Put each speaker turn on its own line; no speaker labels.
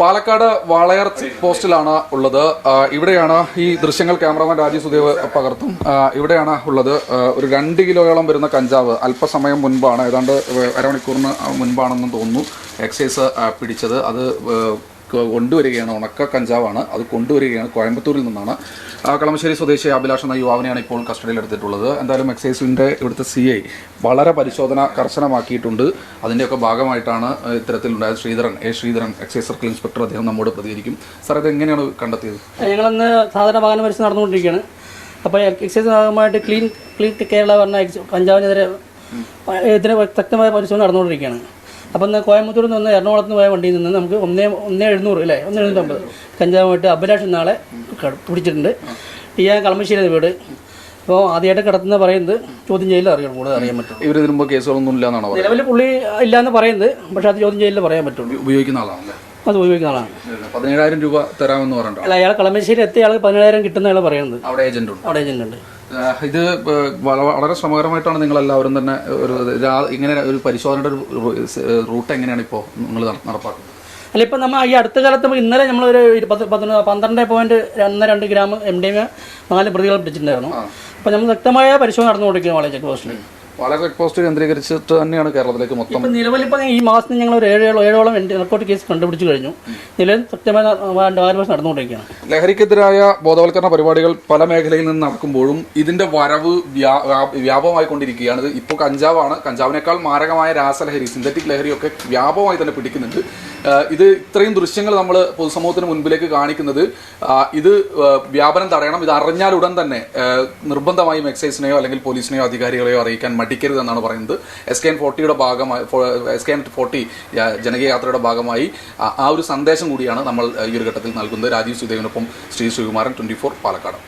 Palakkad Walayar check പോസ്റ്റിലാണ് ഉള്ളത്. ഇവിടെയാണ് ഈ ദൃശ്യങ്ങൾ ക്യാമറമാൻ രാജീവ് സുദേവ് പകർത്തും. ഇവിടെയാണ് ഉള്ളത്. ഒരു 2 കിലോയോളം വരുന്ന കഞ്ചാവ് അല്പസമയം മുൻപാണ്, ഏതാണ്ട് അരമണിക്കൂറിന് മുൻപാണെന്ന് തോന്നുന്നു, എക്സൈസ് പിടിച്ചത്. അത് കൊണ്ടുവരികയാണ്. ഉണക്ക കഞ്ചാവാണ്. അത് കൊണ്ടുവരികയാണ്. കോയമ്പത്തൂരിൽ നിന്നാണ്. കളമശ്ശേരി സ്വദേശി അഭിലാഷ് എന്ന യുവാവിനെയാണ് ഇപ്പോൾ കസ്റ്റഡിയിൽ എടുത്തിട്ടുള്ളത്. എന്തായാലും എക്സൈസിൻ്റെ ഇവിടുത്തെ CI വളരെ പരിശോധന കർശനമാക്കിയിട്ടുണ്ട്. അതിൻ്റെയൊക്കെ ഭാഗമായിട്ടാണ് ഇത്തരത്തിലുണ്ടായത്. ശ്രീധരൻ എക്സൈസ് സർക്കിൾ ഇൻസ്പെക്ടർ, അദ്ദേഹം നമ്മോട് പ്രതികരിക്കും. സാർ, ഇത് എങ്ങനെയാണ് കണ്ടെത്തിയത്?
ഞങ്ങളന്ന് സാധാരണ വാഹന പരിശോധന നടന്നുകൊണ്ടിരിക്കുകയാണ്. അപ്പോൾ എക്സൈസ് ഭാഗമായിട്ട് ക്ലീൻ കേരള പറഞ്ഞ കഞ്ചാവിനെതിരെ ഇതിന് വ്യക്തമായ പരിശോധന നടന്നുകൊണ്ടിരിക്കുകയാണ്. അപ്പം കോയമ്പത്തൂരിൽ നിന്ന് എറണാകുളത്ത് നിന്ന് പോയ വണ്ടിയിൽ നിന്ന് നമുക്ക് 1,700 അല്ലേ 1,750 കഞ്ചാവുമായിട്ട് അഭിലാഷ് നാളെ പിടിച്ചിട്ടുണ്ട്. ഞാൻ കളമശ്ശേരി വീട്. അപ്പോൾ ആദ്യമായിട്ട് കിടത്തുന്ന പറയുന്നത് ചോദ്യം ചെയ്യലിൽ അറിയാൻ പറ്റും.
ഇവർ ഇതിന് മുമ്പ് കേസുകളൊന്നും ഇല്ലാന്നാണോ?
നിലവിൽ പുള്ളി ഇല്ലയെന്ന് പറയുന്നത്, പക്ഷേ അത് ചോദ്യം ചെയ്യലിൽ പറയാൻ പറ്റുള്ളൂ.
ഉപയോഗിക്കുന്ന ആളാണല്ലേ?
അത് ഉപയോഗിക്കുന്ന ആളാണ്.
17,000 രൂപ തരാമെന്ന് പറഞ്ഞിട്ട്
അല്ല, അയാൾ കളമശ്ശേരി എത്തിയ ആൾ 17,000 കിട്ടുന്ന ആൾ പറയുന്നത്.
അവിടെ ഏജന്റ് ഉണ്ട്. ഇത് വളരെ ശ്രമകരമായിട്ടാണ് നിങ്ങളെല്ലാവരും തന്നെ ഇങ്ങനെ ഒരു പരിശോധനയുടെ റൂട്ട് എങ്ങനെയാണ് ഇപ്പോൾ നിങ്ങൾ നടപ്പാക്കുന്നത്?
അല്ല, ഇപ്പം നമ്മൾ ഈ അടുത്ത കാലത്ത് ഇന്നലെ നമ്മളൊരു 12.2 ഗ്രാം MDMA 4 പ്രതികൾ പിടിച്ചിട്ടുണ്ടായിരുന്നു. അപ്പോൾ നമ്മൾ വ്യക്തമായ പരിശോധന നടന്നുകൊണ്ടിരിക്കുന്നു വളരെ ചെക്ക് പോസ്റ്റിൽ.
വളരെ ചെക്ക് പോസ്റ്റ് കേന്ദ്രീകരിച്ചിട്ട് തന്നെയാണ് കേരളത്തിലേക്ക് മൊത്തം.
ഇപ്പം നിലവിലിപ്പോൾ ഈ മാസം ഞങ്ങൾ ഒരു 7ഓളം നർക്കോട്ടിക് കേസ് കണ്ടുപിടിച്ച് കഴിഞ്ഞു. നിലവിൽ വ്യക്തമായ നടന്നുകൊണ്ടിരിക്കുകയാണ്.
ലഹരിക്കെതിരായ ബോധവൽക്കരണ പരിപാടികൾ പല മേഖലയിൽ നിന്ന് നടക്കുമ്പോഴും ഇതിന്റെ വരവ് വ്യാപകമായിക്കൊണ്ടിരിക്കുകയാണ്. ഇപ്പോൾ കഞ്ചാവാണ്. കഞ്ചാവിനേക്കാൾ മാരകമായ രാസലഹരി, സിന്തറ്റിക് ലഹരിയൊക്കെ വ്യാപകമായി തന്നെ പിടിക്കുന്നുണ്ട്. ഇത് ഇത്രയും ദൃശ്യങ്ങൾ നമ്മൾ പൊതുസമൂഹത്തിന് മുൻപിലേക്ക് കാണിക്കുന്നത് ഇത് വ്യാപനം തടയണം. ഇത് അറിഞ്ഞാൽ ഉടൻ തന്നെ നിർബന്ധമായും എക്സൈസിനെയോ അല്ലെങ്കിൽ പോലീസിനെയോ അധികാരികളെയോ അറിയിക്കാൻ മടിക്കരുതെന്നാണ് പറയുന്നത്. SKN40 ഭാഗമായി, SKN40 ജനകീയ യാത്രയുടെ ഭാഗമായി ആ ഒരു സന്ദേശം കൂടിയാണ് നമ്മൾ ഈ ഒരു ഘട്ടത്തിൽ നൽകുന്നത്. രാജീവ് സുദേവിനൊപ്പം ശ്രീ ശ്രീകുമാരൻ, 24 പാലക്കാട്.